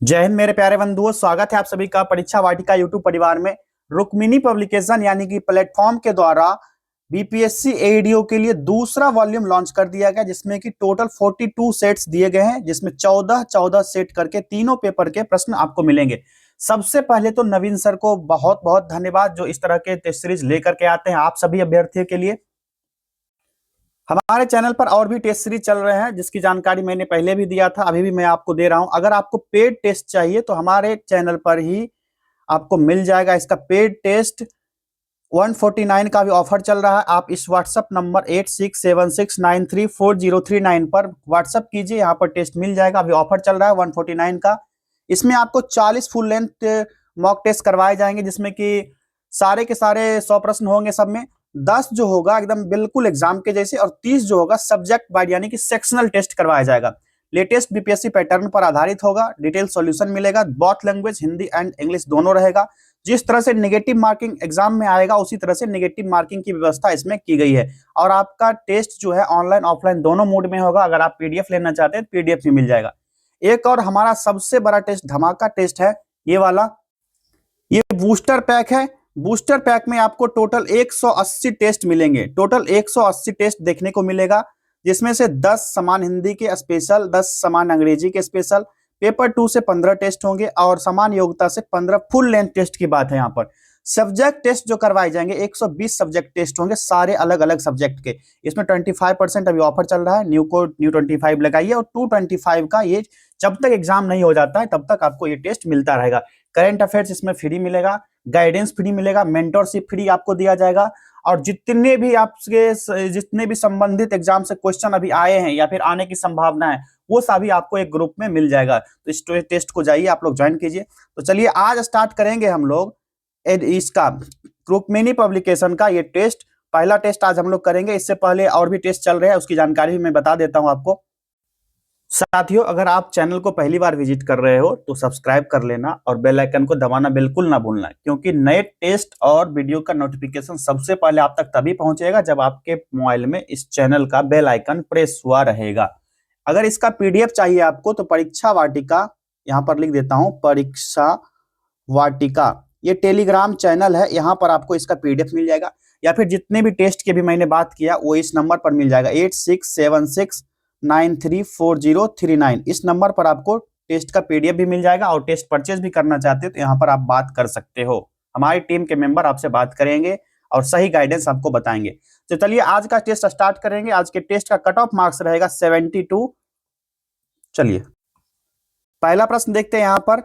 जय हिंद मेरे प्यारे बंधुओं, स्वागत है आप सभी का परीक्षा वाटिका यूट्यूब परिवार में। रुक्मिणी पब्लिकेशन यानी कि प्लेटफॉर्म के द्वारा बीपीएससी एडीओ के लिए दूसरा वॉल्यूम लॉन्च कर दिया गया, जिसमें कि टोटल 42 सेट्स दिए गए हैं, जिसमें 14 सेट करके तीनों पेपर के प्रश्न आपको मिलेंगे। सबसे पहले तो नवीन सर को बहुत बहुत धन्यवाद, जो इस तरह के टेस्ट सीरीज लेकर के आते हैं आप सभी अभ्यर्थियों के लिए। हमारे चैनल पर और भी टेस्ट सीरीज चल रहे हैं, जिसकी जानकारी मैंने पहले भी दिया था, अभी भी मैं आपको दे रहा हूं। अगर आपको पेड टेस्ट चाहिए तो हमारे चैनल पर ही आपको मिल जाएगा। इसका पेड टेस्ट 149 का भी ऑफर चल रहा है। आप इस व्हाट्सएप नंबर 8676934039 पर व्हाट्सएप कीजिए, यहाँ पर टेस्ट मिल जाएगा। अभी ऑफर चल रहा है 149 का। इसमें आपको 40 फुल लेंथ मॉक टेस्ट करवाए जाएंगे, जिसमें कि सारे के सारे 100 प्रश्न होंगे। सब में 10 जो होगा एकदम बिल्कुल एग्जाम के जैसे, और 30 जो होगा सब्जेक्ट वाइज यानी कि सेक्शनल टेस्ट करवाया जाएगा। लेटेस्ट बीपीएससी पैटर्न पर आधारित होगा। डिटेल सॉल्यूशन मिलेगा, both language Hindi and English दोनों रहेगा। जिस तरह से नेगेटिव मार्किंग एग्जाम में आएगा, उसी तरह से नेगेटिव मार्किंग की व्यवस्था इसमें की गई है। और आपका टेस्ट जो है ऑनलाइन ऑफलाइन दोनों मोड में होगा। अगर आप पीडीएफ लेना चाहते हैं पीडीएफ भी मिल जाएगा। एक और हमारा सबसे बड़ा टेस्ट, धमाका टेस्ट है ये वाला। ये बूस्टर पैक है। बूस्टर पैक में आपको टोटल 180 टेस्ट मिलेंगे। टोटल 180 टेस्ट देखने को मिलेगा, जिसमें से 10 समान हिंदी के स्पेशल, 10 समान अंग्रेजी के स्पेशल, पेपर 2 से 15 टेस्ट होंगे, और समान योग्यता से 15 फुल लेंथ टेस्ट की बात है। यहाँ पर सब्जेक्ट टेस्ट जो करवाए जाएंगे 120 सब्जेक्ट टेस्ट होंगे, सारे अलग अलग सब्जेक्ट के। इसमें 25% अभी ऑफर चल रहा है, न्यू कोड न्यू 25 लगाइए। और 225 का ये जब तक एग्जाम नहीं हो जाता है तब तक आपको ये टेस्ट मिलता रहेगा। करंट अफेयर्स इसमें फ्री मिलेगा, गाइडेंस फ्री मिलेगा, मेंटरशिप फ्री आपको दिया जाएगा। और जितने भी संबंधित एग्जाम से क्वेश्चन अभी आए हैं या फिर आने की संभावना है, वो सभी आपको एक ग्रुप में मिल जाएगा। तो इस टेस्ट को जाइए आप लोग ज्वाइन कीजिए। तो चलिए आज स्टार्ट करेंगे हम लोग इसका रुक्मिणी पब्लिकेशन का ये टेस्ट। पहला टेस्ट आज हम लोग करेंगे। इससे पहले और भी टेस्ट चल रहे हैं, उसकी जानकारी भी मैं बता देता हूं आपको। साथियों, अगर आप चैनल को पहली बार विजिट कर रहे हो तो सब्सक्राइब कर लेना और बेल आइकन को दबाना बिल्कुल ना भूलना, क्योंकि नए टेस्ट और वीडियो का नोटिफिकेशन सबसे पहले आप तक तभी पहुंचेगा जब आपके मोबाइल में इस चैनल का बेल आइकन प्रेस हुआ रहेगा। अगर इसका पीडीएफ चाहिए आपको तो परीक्षा वाटिका, यहाँ पर लिख देता हूं परीक्षा वाटिका, ये टेलीग्राम चैनल है, यहाँ पर आपको इसका पीडीएफ मिल जाएगा। या फिर जितने भी टेस्ट की भी मैंने बात किया वो इस नंबर पर मिल जाएगा, 8676934039। इस नंबर पर आपको टेस्ट का पीडीएफ भी मिल जाएगा। और टेस्ट परचेज भी करना चाहते हो तो यहाँ पर आप बात कर सकते हो। हमारी टीम के मेंबर आपसे बात करेंगे और सही गाइडेंस आपको बताएंगे। तो चलिए आज का टेस्ट स्टार्ट करेंगे। आज के टेस्ट का कट ऑफ मार्क्स रहेगा 72। चलिए पहला प्रश्न देखते हैं। यहाँ पर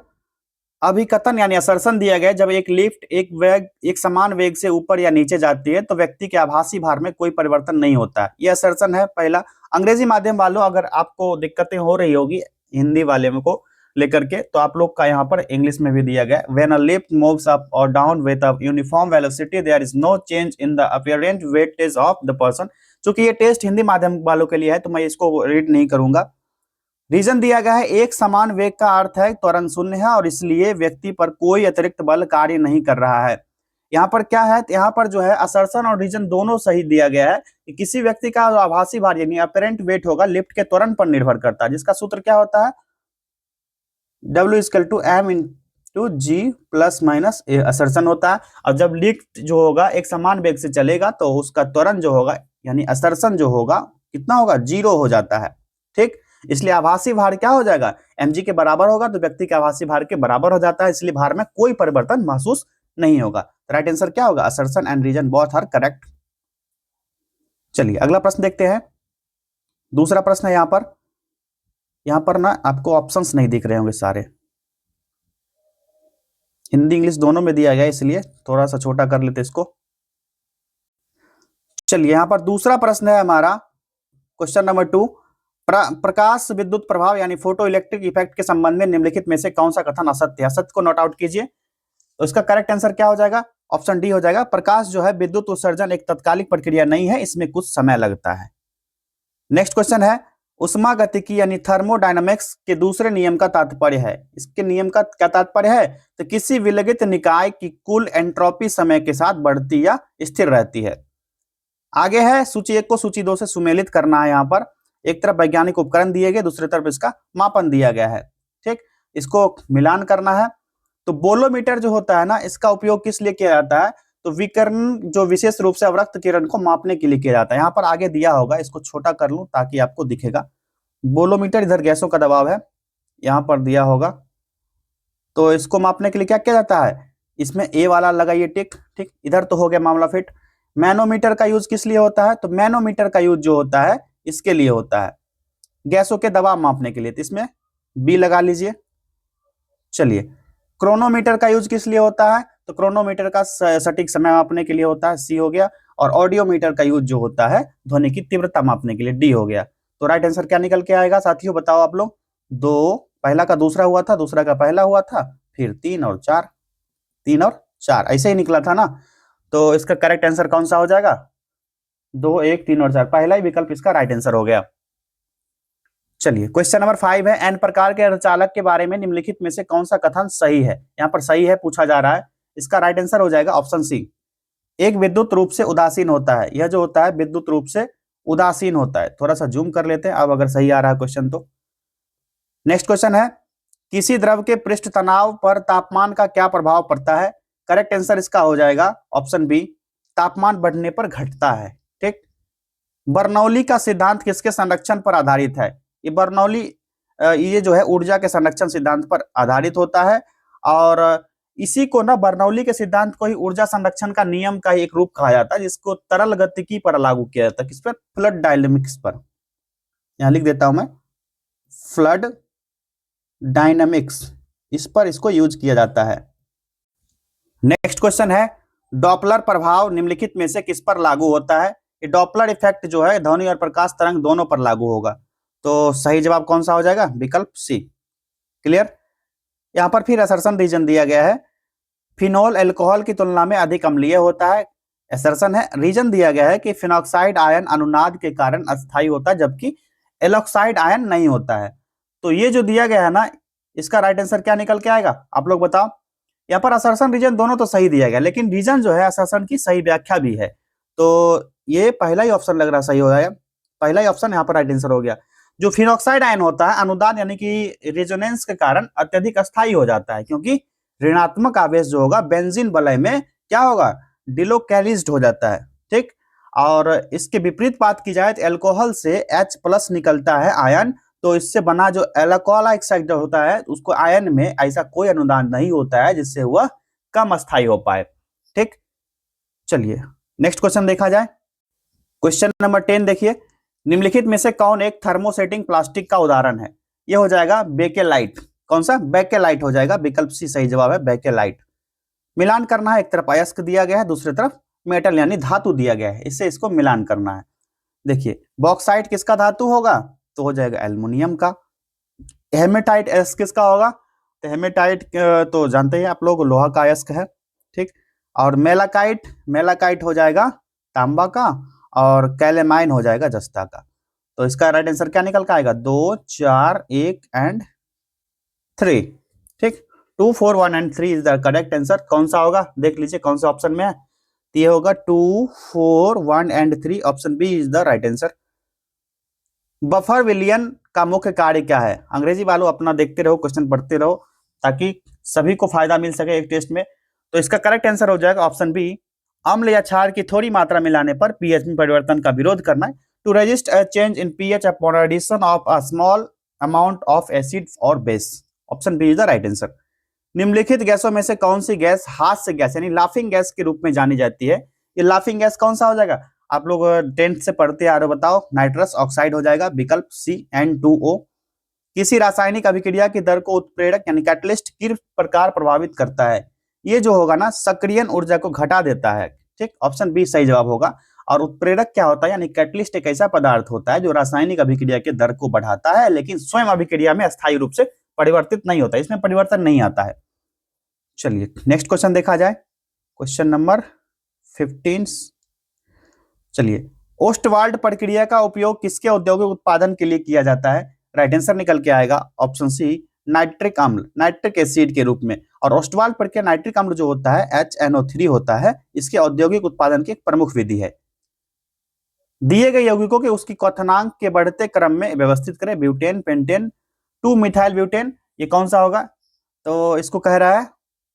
अभिकथन यानी असर्शन दिया गया, जब एक लिफ्ट एक समान वेग से ऊपर या नीचे जाती है तो व्यक्ति के आभासी भार में कोई परिवर्तन नहीं होता है। यह असर्शन है पहला। अंग्रेजी माध्यम वालों, अगर आपको दिक्कतें हो रही होगी हिंदी वाले को लेकर के, तो आप लोग का यहाँ पर इंग्लिश में भी दिया गया। When a lift moves up और down with a uniform velocity there is no change in the apparent weightage of the person. चूंकि ये टेस्ट हिंदी माध्यम वालों के लिए है तो मैं इसको रीड नहीं करूंगा। रीजन दिया गया है, एक समान वेग का अर्थ है त्वरण शून्य है और इसलिए व्यक्ति पर कोई अतिरिक्त बल कार्य नहीं कर रहा है। यहाँ पर क्या है, यहाँ पर जो है असर्शन और रीजन दोनों सही दिया गया है कि किसी व्यक्ति का आभासी भार यानी अपेरेंट वेट होगा लिफ्ट के त्वरण पर निर्भर करता है, जिसका सूत्र क्या होता है, W=m/g प्लस माइनस असर्शन होता है। और जब लिफ्ट जो होगा एक समान वेग से चलेगा तो उसका त्वरण जो होगा यानी असर्शन जो होगा कितना होगा, 0 हो जाता है। ठीक, इसलिए आभासी भार क्या हो जाएगा, mg के बराबर होगा, तो व्यक्ति के आभासी भार के बराबर हो जाता है, इसलिए भार में कोई परिवर्तन महसूस नहीं होगा। राइट आंसर क्या होगा, assertion and reason both are correct. चलिए अगला प्रश्न देखते हैं। दूसरा प्रश्न है यहाँ पर ना आपको ऑप्शंस नहीं दिख रहे होंगे सारे, हिंदी इंग्लिश दोनों में दिया गया, इसलिए थोड़ा सा छोटा कर लेते इसको। चलिए यहाँ पर दूसरा प्रश्न है हमारा, क्वेश्चन नंबर 2। प्रकाश विद्युत प्रभाव यानी फोटो इलेक्ट्रिक इफेक्ट के संबंध में निम्नलिखित में से कौन सा कथन असत्य है। असत्य को नोट आउट कीजिए। तो इसका करेक्ट आंसर क्या हो जाएगा, ऑप्शन डी हो जाएगा। प्रकाश जो है विद्युत उत्सर्जन एक तत्कालिक प्रक्रिया नहीं है, इसमें कुछ समय लगता है। नेक्स्ट क्वेश्चन है, उष्मागतिकी यानी थर्मोडायनामिक्स के दूसरे नियम का तात्पर्य है। इसके नियम का क्या तात्पर्य है, तो किसी विलगित निकाय की कुल एंट्रोपी समय के साथ बढ़ती या स्थिर रहती है। आगे है सूची 1 को सूची 2 से सुमेलित करना है। यहाँ पर एक तरफ वैज्ञानिक उपकरण दिए गए, दूसरी तरफ इसका मापन दिया गया है। ठीक, इसको मिलान करना है। तो बोलोमीटर जो होता है ना, इसका उपयोग किस लिए किया जाता है, तो विकिरण जो विशेष रूप से अवरक्त किरण को मापने के लिए किया जाता है। यहाँ पर आगे दिया होगा, इसको छोटा कर लूं ताकि आपको दिखेगा। बोलोमीटर इधर गैसों का दबाव है, यहाँ पर दिया होगा। तो इसको मापने के लिए क्या किया जाता है, इसमें ए वाला लगाइए टिक, ठीक। इधर तो हो गया मामला फिट। मैनोमीटर का यूज किस लिए होता है, तो मैनोमीटर का यूज जो होता है इसके लिए होता है गैसों के दबाव मापने के लिए, तो इसमें बी लगा लीजिए। चलिए, क्रोनोमीटर का यूज किस लिए होता है, तो क्रोनोमीटर का सटीक समय मापने के लिए होता है, सी हो गया। और ऑडियोमीटर का यूज जो होता है ध्वनि की तीव्रता मापने के लिए, डी हो गया। तो राइट आंसर क्या निकल के आएगा साथियों, बताओ आप लोग। दो, पहला का दूसरा हुआ था, दूसरा का पहला हुआ था, फिर 3 और 4, 3 और 4 ऐसे ही निकला था ना। तो इसका करेक्ट आंसर कौन सा हो जाएगा, 2, 1, 3 और 4, पहला ही विकल्प इसका राइट आंसर हो गया। चलिए, क्वेश्चन नंबर 5 है, एन प्रकार के अर्धचालक के बारे में निम्नलिखित में से कौन सा कथन सही है। यहाँ पर सही है पूछा जा रहा है, इसका राइट आंसर हो जाएगा ऑप्शन सी। एक विद्युत रूप से उदासीन होता है, यह जो होता है विद्युत रूप से उदासीन होता है। थोड़ा सा जूम कर लेते हैं अब अगर सही आ रहा है क्वेश्चन तो। नेक्स्ट क्वेश्चन है, किसी द्रव के पृष्ठ तनाव पर तापमान का क्या प्रभाव पड़ता है। करेक्ट आंसर इसका हो जाएगा ऑप्शन बी, तापमान बढ़ने पर घटता है, ठीक। बर्नौली का सिद्धांत किसके संरक्षण पर आधारित है। ये बर्नौली ये जो है ऊर्जा के संरक्षण सिद्धांत पर आधारित होता है, और इसी को ना बर्नौली के सिद्धांत को ही ऊर्जा संरक्षण का नियम का एक रूप कहा जाता है, जिसको तरल गतिकी पर लागू किया जाता है। किस पर, फ्लड डायनेमिक्स पर। यहां लिख देता हूं मैं, फ्लड डायनेमिक्स, इस पर इसको यूज किया जाता है। नेक्स्ट क्वेश्चन है, डॉपलर प्रभाव निम्नलिखित में से किस पर लागू होता है। ये डॉपलर इफेक्ट जो है ध्वनि और प्रकाश तरंग दोनों पर लागू होगा। तो सही जवाब कौन सा हो जाएगा, विकल्प सी। क्लियर। यहां पर फिर असर्शन रीजन दिया गया है, फिनोल अल्कोहल की तुलना में अधिक अम्लीय होता है। असर्शन है, रीजन दिया गया है कि फिनॉक्साइड आयन अनुनाद के कारण अस्थायी होता है, जबकि एलॉक्साइड आयन नहीं होता है। तो ये जो दिया गया है ना, इसका राइट आंसर क्या निकल के आएगा, आप लोग बताओ। यहाँ पर असर्शन रीजन दोनों तो सही दिया गया, लेकिन रीजन जो है असर्शन की सही व्याख्या भी है। तो ये पहला ही ऑप्शन लग रहा सही हो जाएगा, पहला ही ऑप्शन यहाँ पर राइट आंसर हो गया। जो फिनॉक्साइड आयन होता है अनुदान यानी कि रेजोनेंस के कारण अत्यधिक अस्थायी हो जाता है, क्योंकि ऋणात्मक आवेश जो होगा बेंजीन वलय में क्या होगा, डिलोकैलिज्ड हो जाता है, ठीक। और इसके विपरीत बात की जाए तो अल्कोहल से H+ निकलता है आयन, तो इससे बना जो एल्कोहलिक साइड होता है उसको आयन में ऐसा कोई अनुदान नहीं होता है जिससे वह कम अस्थायी हो पाए, ठीक। चलिए नेक्स्ट क्वेश्चन देखा जाए। क्वेश्चन नंबर 10 देखिए, निम्नलिखित में से कौन एक थर्मोसेटिंग प्लास्टिक का उदाहरण है। यह हो जाएगा बेकेलाइट। कौन सा, बेकेलाइट हो जाएगा, विकल्प सी सही जवाब है, बेकेलाइट। मिलान करना है, एक तरफ अयस्क दिया गया है, दूसरी तरफ मेटल यानी धातु दिया गया है, इससे इसको मिलान करना है। देखिए, बॉक्साइट किसका धातु होगा, तो हो जाएगा एल्युमिनियम का। हेमेटाइट अयस्क किसका होगा, तो हेमेटाइट तो जानते हैं आप लोग, लोहा का अयस्क है, ठीक। और मेलाकाइट, मेलाकाइट हो जाएगा तांबा का, और कैलेमाइन हो जाएगा जस्ता का। तो इसका राइट आंसर क्या निकल के आएगा, 2, 4, 1 एंड 3, ठीक। 2, 4, 1 and 3 is the correct answer. कौन सा होगा देख लीजिए कौन सा ऑप्शन में है, तो ये होगा 2, 4, 1 and 3, option B is the right answer. Buffer विलियन का मुख्य कार्य क्या है। अंग्रेजी वालों अपना देखते रहो, क्वेश्चन पढ़ते रहो, ताकि सभी को फायदा मिल सके एक टेस्ट में। तो इसका करेक्ट आंसर हो जाएगा ऑप्शन बी, अम्ल या क्षार की थोड़ी मात्रा मिलाने पर पीएच में परिवर्तन का विरोध करना है। To resist a change in pH upon addition of a small amount of acid और base, option B is the right answer. निम्नलिखित गैसों में से कौन सी गैस हास्य गैस यानी लाफिंग गैस के रूप में जानी जाती है। ये लाफिंग गैस कौन सा हो जाएगा, आप लोग 10th से पढ़ते आ रहे हो, बताओ। नाइट्रस ऑक्साइड हो जाएगा, विकल्प सी N2O। किसी रासायनिक अभिक्रिया की दर को उत्प्रेरक यानी कैटलिस्ट किस प्रकार प्रभावित करता है। ये जो होगा ना, सक्रियण ऊर्जा को घटा देता है, ठीक। ऑप्शन बी सही जवाब होगा। और उत्प्रेरक क्या होता है, यानी कैटलिस्ट एक ऐसा पदार्थ होता है जो रासायनिक अभिक्रिया के दर को बढ़ाता है, लेकिन स्वयं अभिक्रिया में अस्थायी रूप से परिवर्तित नहीं होता, इसमें परिवर्तन नहीं आता है। चलिए नेक्स्ट क्वेश्चन देखा जाए, क्वेश्चन नंबर 15। चलिए, ओस्टवाल्ड प्रक्रिया का उपयोग किसके औद्योगिक उत्पादन के लिए किया जाता है। राइट आंसर निकल के आएगा ऑप्शन सी, नाइट्रिक अम्ल, नाइट्रिक एसिड के रूप में। और ओस्टवाल्ड प्रक्रिया नाइट्रिक अम्ल जो होता है HNO3 होता है, इसके औद्योगिक उत्पादन की एक प्रमुख विधि है। दिए गए यौगिकों के उसकी क्वथनांक के बढ़ते क्रम में व्यवस्थित करें, ब्यूटेन, पेंटेन, 2 मिथाइल ब्यूटेन ये कौन सा होगा? तो इसको कह रहा है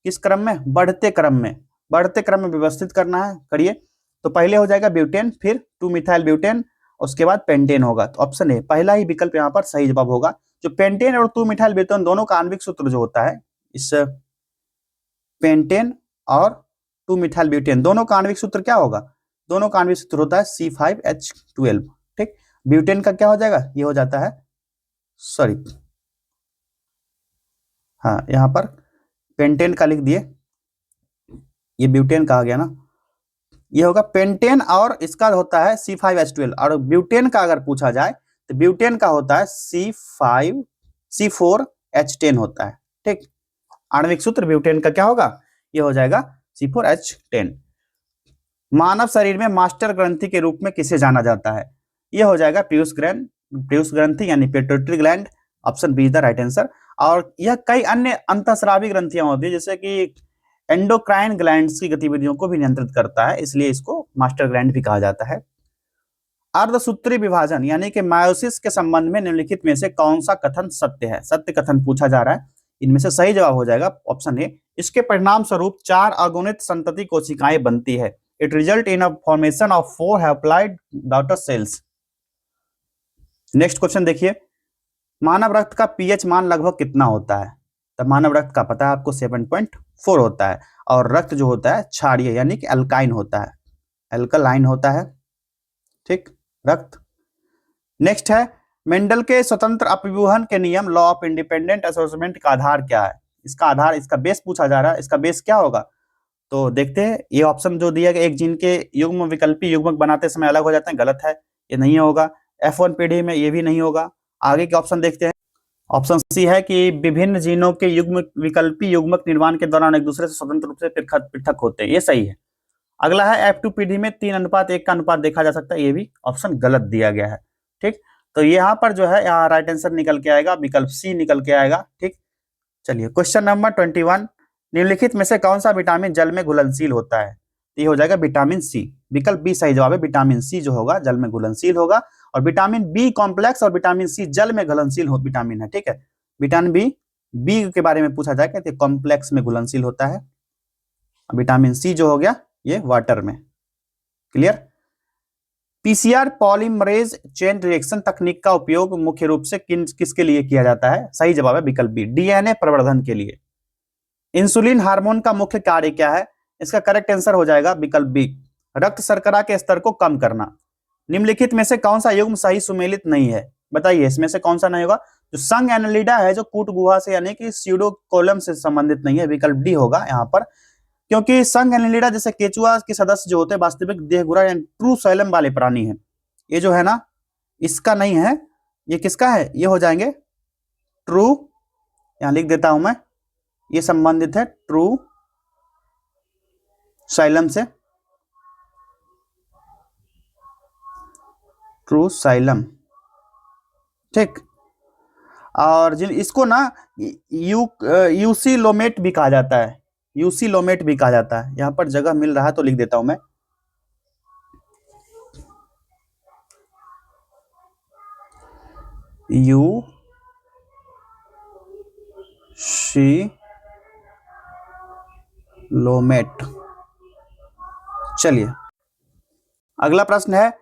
किस क्रम में? बढ़ते क्रम में, बढ़ते क्रम में व्यवस्थित करना है, करिए। तो पहले हो जाएगा ब्यूटेन, फिर 2 मिथाइल ब्यूटेन, उसके बाद पेंटेन होगा। तो ऑप्शन ए पहला ही विकल्प यहाँ पर सही जवाब होगा। जो पेंटेन और 2 मिथाइल ब्यूटेन दोनों का आणविक सूत्र जो होता है, इस पेंटेन और 2 मिथाइल ब्यूटेन दोनों का आणविक सूत्र क्या होगा? दोनों का आणविक सूत्र होता है C5H12। ठीक, ब्यूटेन का क्या हो जाएगा? ये हो जाता है, सॉरी, हाँ यहाँ पर पेंटेन का लिख दिए, ये ब्यूटेन का आ गया ना, ये होगा पेंटेन और इसका होता है C5H12। और ब्यूटेन का अगर पूछा जाए तो ब्यूटेन का होता है C4H10 होता है। ठीक, आणविक सूत्र ब्यूटेन का क्या होगा? ये हो जाएगा C4H10। मानव शरीर में मास्टर ग्रंथि के रूप में किसे जाना जाता है? ये हो जाएगा पीयूष ग्रंथि यानी pituitary gland, option B is the right answer. और यह कई अन्य अंतःस्रावी ग्रंथियां होती है, जैसे कि एंडोक्राइन ग्लैंड्स की गतिविधियों को भी नियंत्रित करता है, इसलिए इसको मास्टर ग्लैंड भी कहा जाता है। अर्धसूत्री विभाजन यानी कि मायोसिस के संबंध में निम्नलिखित में से कौन सा कथन सत्य है? सत्य कथन पूछा जा रहा है, इनमें से सही जवाब हो जाएगा ऑप्शन ए, इसके परिणाम स्वरूप 4 अगुणित संतति कोशिकाएं बनती है। It result in a formation of 4 haploid daughter cells. Next question देखिए, मानव रक्त का पीएच मान लगभग कितना होता है? तो मानव रक्त का पता है आपको 7.4 होता है, और रक्त जो होता है क्षारीय यानी कि अल्काइन होता है, अल्कलाइन होता है। ठीक, रक्त। नेक्स्ट है, मेंडल के स्वतंत्र अपव्यूहन के नियम, लॉ ऑफ इंडिपेंडेंट एसोसिएशमेंट का आधार क्या है? इसका आधार, इसका बेस पूछा जा रहा है, इसका बेस क्या होगा? तो देखते हैं, ये ऑप्शन जो दिया गया, एक जीन के युग्म विकल्पी युग्मक बनाते समय अलग हो जाते हैं, गलत है, ये नहीं होगा। F1 पीढ़ी में ये भी नहीं होगा। आगे के ऑप्शन देखते हैं। ऑप्शन सी है कि विभिन्न जीनों के युग्म विकल्पी युग्मक निर्माण के दौरान एक दूसरे से स्वतंत्र रूप से पृथक होते हैं, ये सही है। अगला है F2 पीढ़ी में 3:1 का अनुपात देखा जा सकता है, ये भी ऑप्शन गलत दिया गया है। ठीक, तो यहाँ पर जो है, यहाँ राइट आंसर निकल के आएगा, विकल्प सी निकल के आएगा। ठीक, चलिए क्वेश्चन नंबर 21, निम्नलिखित में से कौन सा विटामिन जल में घुलनशील होता है? ये हो जाएगा विटामिन सी, विकल्प बी सही जवाब है। विटामिन सी जो होगा जल में घुलनशील होगा, और विटामिन बी कॉम्प्लेक्स और विटामिन सी जल में घुलनशील विटामिन है। ठीक है, विटामिन बी के बारे में पूछा जाए तो कॉम्प्लेक्स में घुलनशील होता है, विटामिन सी जो हो गया ये वाटर में। Clear? PCR polymerase chain reaction तकनीक का उपयोग मुख्य रूप से किसके लिए किया जाता है? सही जवाब है विकल्प बी, डीएनए प्रवर्धन के लिए। इंसुलिन हार्मोन का मुख्य कार्य क्या है? इसका करेक्ट आंसर हो जाएगा विकल्प बी, रक्त शर्करा के स्तर को कम करना। निम्नलिखित में से कौन सा युग्म सही सुमेलित नहीं है? बताइए, इसमें से कौन सा नहीं होगा? जो संघ एनालिडा है, जो कूट गुहा से यानी कि स्यूडोकोलम से संबंधित नहीं है, विकल्प डी होगा यहाँ पर। क्योंकि संघ एनालिडा जैसे केचुआ के सदस्य जो होते हैं वास्तविक देहगुरा यानी ट्रू साइलम वाले प्राणी है, ये जो है ना, इसका नहीं है, ये किसका है? ये हो जाएंगे ट्रू, यहां लिख देता हूं मैं, ये संबंधित है ट्रू साइलम से, ट्रू साइलम। ठीक, और जिन इसको ना यूसी लोमेट भी कहा जाता है, यूसी लोमेट भी कहा जाता है। यहां पर जगह मिल रहा है तो लिख देता हूं मैं, यूसी लोमेट। चलिए अगला प्रश्न है,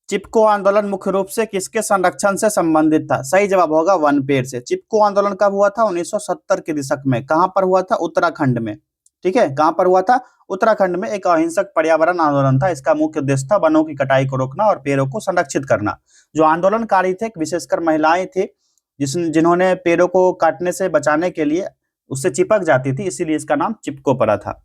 चिपको आंदोलन मुख्य रूप से किसके संरक्षण से संबंधित था? सही जवाब होगा वन पेड़ से। चिपको आंदोलन कब हुआ था? 1970 के दशक में। कहां पर हुआ था? उत्तराखंड में। ठीक है, कहां पर हुआ था? उत्तराखंड में। एक अहिंसक पर्यावरण आंदोलन था। इसका मुख्य उद्देश्य था वनों की कटाई को रोकना और पेड़ों को संरक्षित करना। जो आंदोलनकारी थे विशेषकर महिलाएं थी, जिन्होंने पेड़ों को काटने से बचाने के लिए उससे चिपक जाती थी, इसीलिए इसका नाम चिपको पड़ा था।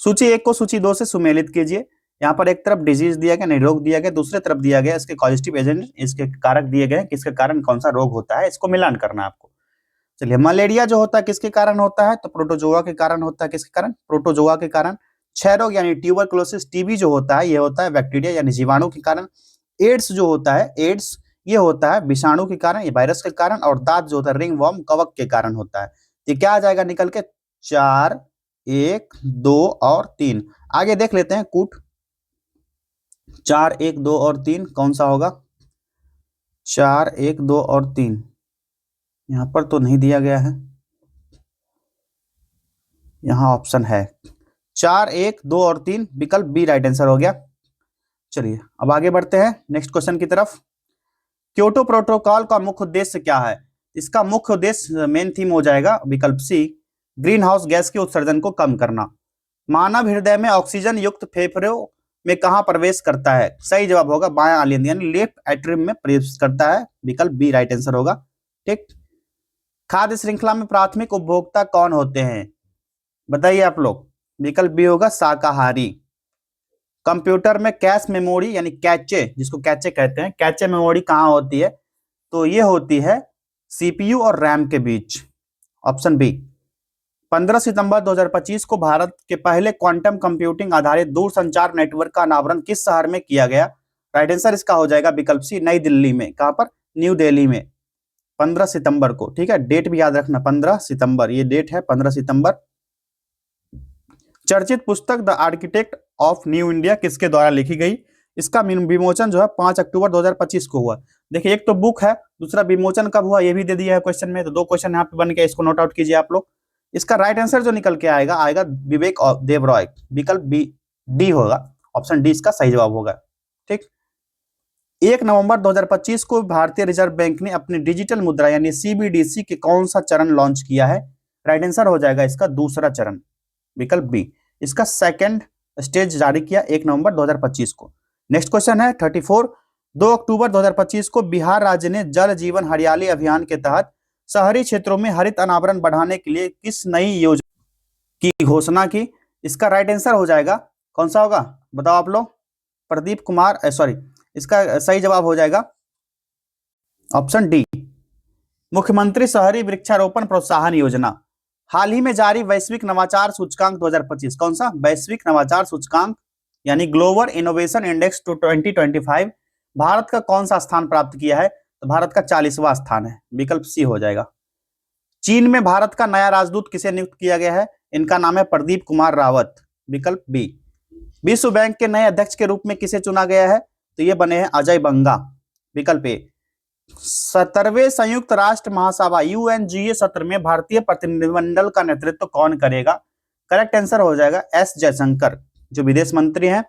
सूची 1 को सूची 2 से सुमेलित कीजिए। यहाँ पर एक तरफ डिजीज दिया गया, रोग दिया गया, दूसरे तरफ दिया गया इसके कॉजेस्टिव एजेंट, इसके कारक दिए गए, किसके कारण कौन सा रोग होता है, इसको मिलान करना आपको। चलिए, मलेरिया जो होता है किसके कारण होता है? तो प्रोटोजोआ के कारण होता है। किसके कारण? प्रोटोजोआ के कारण। क्षय रोग यानी ट्यूबरकुलोसिस, टीबी जो होता है, ये होता है बैक्टीरिया यानी जीवाणु के कारण। एड्स जो होता है, एड्स ये होता है विषाणु के कारण, ये वायरस के कारण। और दांत जो होता है रिंग वर्म, कवक के कारण होता है। ये क्या आ जाएगा निकल के? 4, 1, 2 और 3। आगे देख लेते हैं कूट। 4, 1, 2 और 3 कौन सा होगा? 4, 1, 2 और 3 यहाँ पर तो नहीं दिया गया है, यहाँ ऑप्शन है 4, 1, 2 और 3, विकल्प बी राइट आंसर हो गया। चलिए अब आगे बढ़ते हैं नेक्स्ट क्वेश्चन की तरफ। क्योटो प्रोटोकॉल का मुख्य उद्देश्य क्या है? इसका मुख्य उद्देश्य मेन थीम हो जाएगा विकल्प सी, ग्रीन हाउस गैस के उत्सर्जन को कम करना। मानव हृदय में ऑक्सीजन युक्त फेफड़ों में कहां प्रवेश करता है? सही जवाब होगा बायां आलिंद यानी लेफ्ट एट्रियम में प्रवेश करता है, विकल्प बी राइट आंसर होगा। ठीक, खाद्य श्रृंखला में प्राथमिक उपभोक्ता कौन होते हैं? बताइए आप लोग, विकल्प बी होगा शाकाहारी। कंप्यूटर में कैश मेमोरी यानी कैचे, जिसको कैचे कहते हैं, कैचे मेमोरी कहां होती है? तो ये होती है सीपीयू और रैम के बीच, ऑप्शन बी। 15 सितंबर 2025 को भारत के पहले क्वांटम कंप्यूटिंग आधारित दूरसंचार नेटवर्क का अनावरण किस शहर में किया गया? राइट आंसर इसका हो जाएगा विकल्प सी, नई दिल्ली में। कहां पर? न्यू दिल्ली में, 15 सितंबर को। ठीक है, डेट भी याद रखना, 15 सितंबर ये डेट है, 15 सितंबर। चर्चित पुस्तक the architect of new India किसके द्वारा लिखी गई? इसका विमोचन जो है 5 अक्टूबर 2025 को हुआ। देखिए एक तो बुक है, दूसरा विमोचन कब हुआ ये भी दे दिया है क्वेश्चन में, तो 2 क्वेश्चन यहाँ पे बन गया, इसको नोट आउट कीजिए आप लोग। इसका राइट आंसर जो निकल के आएगा विवेक देवरॉय, विकल्प बी डी होगा, ऑप्शन डी इसका सही जवाब होगा। ठीक, 1 नवंबर 2025 को भारतीय रिजर्व बैंक ने अपनी डिजिटल मुद्रा यानी सीबीडीसी के कौन सा चरण लॉन्च किया है? राइट आंसर हो जाएगा इसका दूसरा चरण, विकल्प बी। इसका सेकंड स्टेज जारी किया 1 नवंबर 2025 को। नेक्स्ट क्वेश्चन है 34। 2 अक्टूबर 2025 को बिहार राज्य ने जल जीवन हरियाली अभियान के तहत शहरी क्षेत्रों में हरित अनावरण बढ़ाने के लिए किस नई योजना की घोषणा की? इसका राइट आंसर हो जाएगा कौन सा होगा बताओ आप लोग? प्रदीप कुमार, सॉरी, इसका सही जवाब हो जाएगा ऑप्शन डी, मुख्यमंत्री शहरी वृक्षारोपण प्रोत्साहन योजना। हाल ही में जारी वैश्विक नवाचार सूचकांक 2025, कौन सा? वैश्विक नवाचार सूचकांक यानी ग्लोबल इनोवेशन इंडेक्स 2025 भारत का कौन सा स्थान प्राप्त किया है? तो भारत का 40वां स्थान है, विकल्प सी हो जाएगा। चीन में भारत का नया राजदूत किसे नियुक्त किया गया है? इनका नाम है प्रदीप कुमार रावत, विकल्प बी। विश्व बैंक के नए अध्यक्ष के रूप में किसे चुना गया है? तो ये बने हैं अजय बंगा, विकल्प ए। 17वें संयुक्त राष्ट्र महासभा यूएनजीए सत्र में भारतीय प्रतिनिधिमंडल का नेतृत्व कौन करेगा? करेक्ट आंसर हो जाएगा एस जयशंकर, जो विदेश मंत्री हैं।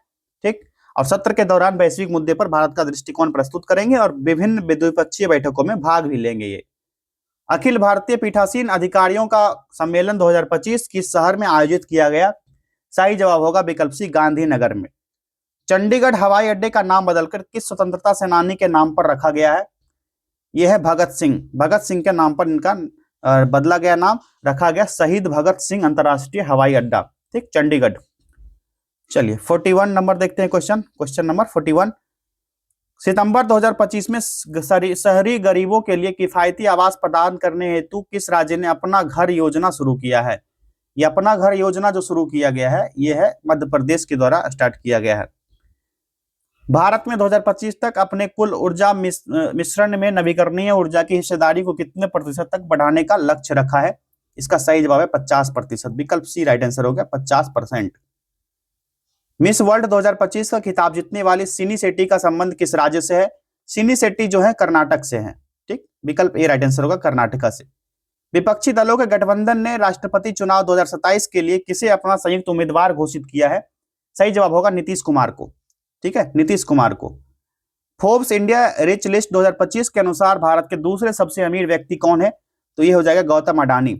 ठीक, और सत्र के दौरान वैश्विक मुद्दे पर भारत का दृष्टिकोण प्रस्तुत करेंगे और विभिन्न द्विपक्षीय बैठकों में भाग भी लेंगे। ये अखिल भारतीय पीठासीन अधिकारियों का सम्मेलन 2025 किस शहर में आयोजित किया गया? सही जवाब होगा विकल्प सी, गांधीनगर में। चंडीगढ़ हवाई अड्डे का नाम बदलकर किस स्वतंत्रता सेनानी के नाम पर रखा गया है? यह है भगत सिंह, भगत सिंह के नाम पर इनका बदला गया, नाम रखा गया शहीद भगत सिंह अंतरराष्ट्रीय हवाई अड्डा। ठीक, चंडीगढ़। चलिए 41 नंबर देखते हैं क्वेश्चन नंबर 41। सितंबर 2025 में शहरी गरीबों के लिए किफायती आवास प्रदान करने हेतु किस राज्य ने अपना घर योजना शुरू किया है? ये अपना घर योजना जो शुरू किया गया है ये है मध्य प्रदेश के द्वारा स्टार्ट किया गया है। भारत में 2025 तक अपने कुल ऊर्जा मिश्रण में नवीकरणीय ऊर्जा की हिस्सेदारी को कितने प्रतिशत तक बढ़ाने का लक्ष्य रखा है? इसका सही जवाब है 50%, विकल्प सी राइट आंसर हो गया 50%। मिस वर्ल्ड 2025 का खिताब जीतने वाली सिनी शेट्टी का संबंध किस राज्य से है? सिनी शेट्टी जो है कर्नाटक से है। ठीक, विकल्प ए राइट आंसर होगा कर्नाटका से। विपक्षी दलों के गठबंधन ने राष्ट्रपति चुनाव 2027 के लिए किसे अपना संयुक्त उम्मीदवार घोषित किया है? सही जवाब होगा नीतीश कुमार को। ठीक है, नीतीश कुमार को। फोर्ब्स इंडिया रिच लिस्ट 2025 के अनुसार भारत के दूसरे सबसे अमीर व्यक्ति कौन है? तो ये हो जाएगा गौतम अडानी।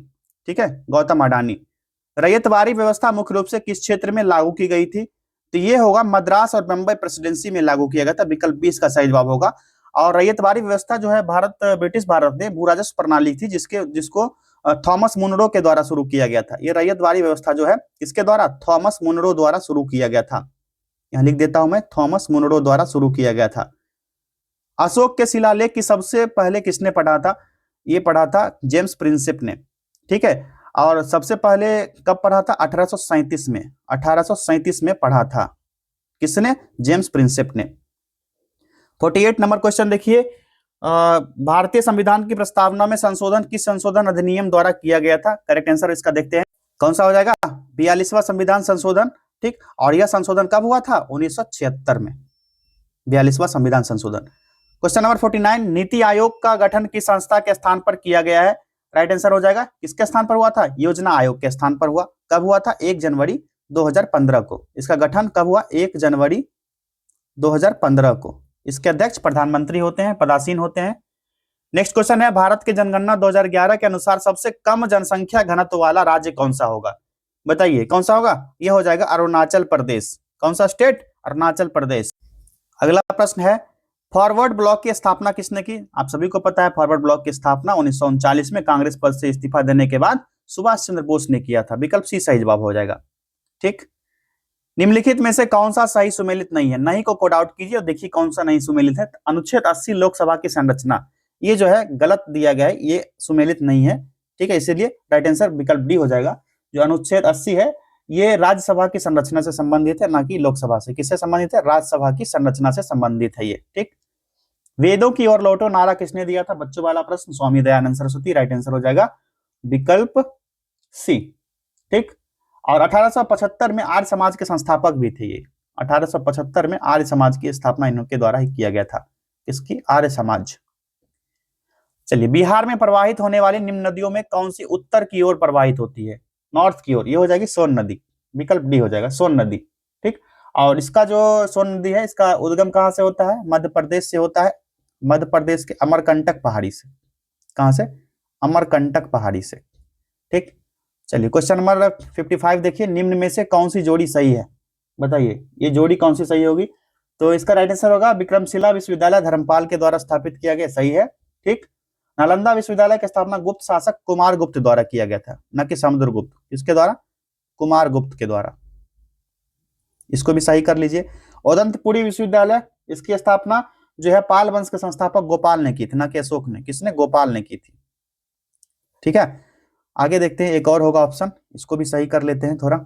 ठीक है, गौतम अडानी। रैयतवाड़ी व्यवस्था मुख्य रूप से किस क्षेत्र में लागू की गई थी? तो ये होगा मद्रास और मुंबई प्रेसिडेंसी में लागू किया गया था, विकल्प बी इसका सही जवाब होगा। और रैयतवाड़ी व्यवस्था जो है ब्रिटिश भारत ने भू राजस्व प्रणाली थी जिसको थॉमस मुनरो के द्वारा शुरू किया गया था। ये रैयतवाड़ी व्यवस्था जो है किसके द्वारा? थॉमस मुनरो द्वारा शुरू किया गया था। यहां लिख देता हूं मैं, थॉमस मुनरो द्वारा शुरू किया गया था। अशोक के शिलालेख की सबसे पहले किसने पढ़ा था? ये पढ़ा था जेम्स प्रिंसेप ने। ठीक है, और सबसे पहले कब पढ़ा था? 1837 में, 1837 में पढ़ा था। किसने? जेम्स प्रिंसेप ने। 48 नंबर क्वेश्चन देखिए, भारतीय संविधान की प्रस्तावना में संशोधन किस संशोधन अधिनियम द्वारा किया गया था? करेक्ट आंसर इसका देखते हैं, कौन सा हो जाएगा? 42वां संविधान संशोधन। ठीक, और यह संशोधन कब हुआ था? 1976 में, 42वां संविधान संशोधन। क्वेश्चन नंबर 49, नीति आयोग का गठन किस संस्था के स्थान पर किया गया है? राइट आंसर हो जाएगा, किसके स्थान पर हुआ था? योजना आयोग के स्थान पर हुआ। कब हुआ था? 1 जनवरी 2015 को। इसका गठन कब हुआ? 1 जनवरी 2015 को। इसके अध्यक्ष प्रधानमंत्री होते हैं, पदासीन होते हैं। नेक्स्ट क्वेश्चन है, भारत के जनगणना 2011 के अनुसार सबसे कम जनसंख्या घनत्व वाला राज्य कौन सा होगा? बताइए कौन सा होगा? यह हो जाएगा अरुणाचल प्रदेश। कौन सा स्टेट? अरुणाचल प्रदेश। अगला प्रश्न है, फॉरवर्ड ब्लॉक की स्थापना किसने की? आप सभी को पता है फॉरवर्ड ब्लॉक की स्थापना 1939 में कांग्रेस पद से इस्तीफा देने के बाद सुभाष चंद्र बोस ने किया था। विकल्प सी सही जवाब हो जाएगा। ठीक, निम्नलिखित में से कौन सा सही सुमेलित नहीं है? नहीं को कोड आउट कीजिए और देखिए कौन सा नहीं सुमेलित है। अनुच्छेद 80 लोकसभा की संरचना, ये जो है गलत दिया गया है, ये सुमेलित नहीं है। ठीक है, इसीलिए राइट आंसर विकल्प डी हो जाएगा। जो अनुच्छेद 80 है ये राज्यसभा की संरचना से संबंधित है, ना कि लोकसभा से। किससे संबंधित है? राज्यसभा की संरचना से संबंधित है ये। ठीक, वेदों की ओर लौटो नारा किसने दिया था? बच्चों वाला प्रश्न, स्वामी दयानंद सरस्वती। राइट आंसर हो जाएगा विकल्प सी। ठीक, और 1875 में आर्य समाज के संस्थापक भी थे ये। 1875 में आर्य समाज की स्थापना इनके द्वारा ही किया गया था। इसकी आर्य समाज। चलिए, बिहार में प्रवाहित होने वाली निम्न नदियों में कौन सी उत्तर की ओर प्रवाहित होती है? नॉर्थ की ओर। ये हो जाएगी सोन नदी। विकल्प डी हो जाएगा, सोन नदी। ठीक, और इसका जो सोन नदी है इसका उद्गम कहां से होता है? मध्य प्रदेश से होता है। मध्य प्रदेश के अमरकंटक पहाड़ी से। कहां से? अमरकंटक पहाड़ी से। ठीक, चलिए क्वेश्चन नंबर 55 देखिए, निम्न में से कौन सी जोड़ी सही है? बताइए ये जोड़ी कौन सी सही होगी? तो इसका राइट आंसर होगा विक्रमशिला विश्वविद्यालय धर्मपाल के द्वारा स्थापित किया गया। सही है। ठीक, नालंदा विश्वविद्यालय की स्थापना गुप्त शासक कुमार गुप्त द्वारा किया गया था, न कि समुद्रगुप्त। किसके द्वारा? कुमार गुप्त के द्वारा। इसको भी सही कर लीजिए। औदंतपुरी विश्वविद्यालय, इसकी स्थापना जो है पाल वंश के संस्थापक गोपाल ने की थी, न कि अशोक ने। किसने? गोपाल ने की थी। ठीक है, आगे देखते हैं, एक और होगा ऑप्शन, इसको भी सही कर लेते हैं थोड़ा।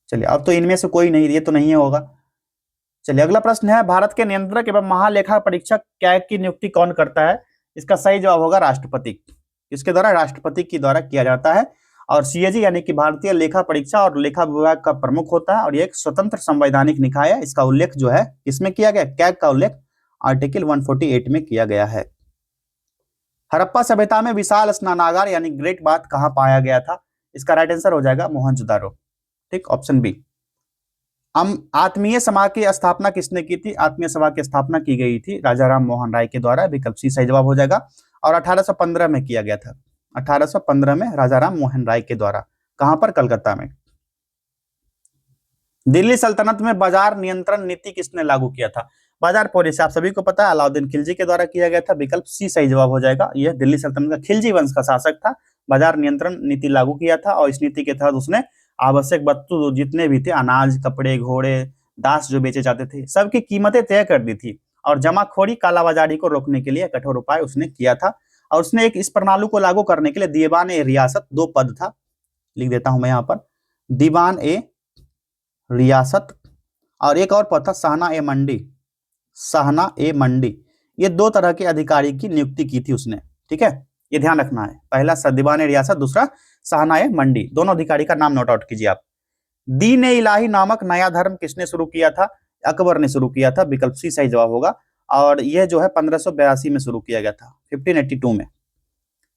चलिए, अब तो इनमें से कोई नहीं, ये तो नहीं होगा। चलिए अगला प्रश्न है, भारत के नियंत्रक एवं महालेखा परीक्षक कैग की नियुक्ति कौन करता है? इसका सही जवाब होगा राष्ट्रपति। किसके द्वारा? राष्ट्रपति के द्वारा किया जाता है। और सीएजी यानी कि भारतीय लेखा परीक्षा और लेखा विभाग का प्रमुख होता है, और ये एक स्वतंत्र संवैधानिक निकाय है। इसका उल्लेख जो है किसमें किया गया? कैग का उल्लेख आर्टिकल 148 में किया गया है। हड़प्पा सभ्यता में विशाल स्नानागार यानी ग्रेट बाथ कहां पाया गया था? इसका राइट आंसर हो जाएगा मोहनजोदारो। ठीक, ऑप्शन बी। आत्मीय सभा की स्थापना किसने की थी? आत्मीय सभा की स्थापना की गई थी राजा राम मोहन राय के द्वारा। विकल्प सी सही जवाब हो जाएगा। और 1815 में किया गया था। 1815 में राजा राम मोहन राय के द्वारा। कहां पर? कलकत्ता में। दिल्ली सल्तनत में बाजार नियंत्रण नीति किसने लागू किया था? बाजार पॉलिसी आप सभी को पता है अलाउद्दीन खिलजी के द्वारा किया गया था। विकल्प सी सही जवाब हो जाएगा। यह दिल्ली सल्तनत का खिलजी वंश का शासक था। बाजार नियंत्रण नीति लागू किया था, और इस नीति के तहत उसने आवश्यक वस्तु जितने भी थे, अनाज, कपड़े, घोड़े, दास जो बेचे जाते थे, सबकी कीमतें तय कर दी थी। और जमाखोरी, कालाबाजारी को रोकने के लिए कठोर उपाय उसने किया था। और उसने एक इस प्रणाली को लागू करने के लिए दीवान ए रियासत, 2 पद था, लिख देता हूं मैं यहाँ पर, दीवान ए रियासत, और एक और पद था शाहना ए मंडी। शाहना ए मंडी, ये 2 तरह के अधिकारी की नियुक्ति की थी उसने। ठीक है, ये ध्यान रखना है। पहला दीवान ए रियासत, दूसरा शाहना ए मंडी। दोनों अधिकारी का नाम नोट आउट कीजिए आप। दीन ए इलाही नामक नया धर्म किसने शुरू किया था? अकबर ने शुरू किया था। विकल्प सी सही जवाब होगा। और यह जो है 1582 में शुरू किया गया था, 1582 में।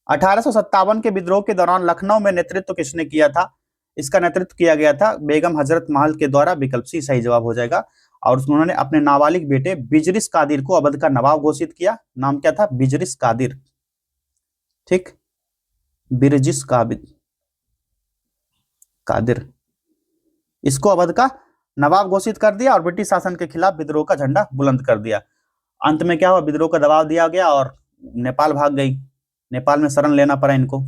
1857 के विद्रोह के दौरान लखनऊ में नेतृत्व किसने किया था? इसका नेतृत्व किया गया था बेगम हजरत महल के द्वारा। विकल्प सी सही जवाब हो जाएगा। और उन्होंने अपने नाबालिग बेटे बिजरिस कादिर को अवध का नवाब घोषित किया। नाम क्या था? बिजरिस कादिर। ठीक, बिरजिस कादिर, इसको अवध का नवाब घोषित कर दिया और ब्रिटिश शासन के खिलाफ विद्रोह का झंडा बुलंद कर दिया। अंत में क्या हुआ? विद्रोह का दबाव दिया गया और नेपाल भाग गई। नेपाल में शरण लेना पड़ा इनको।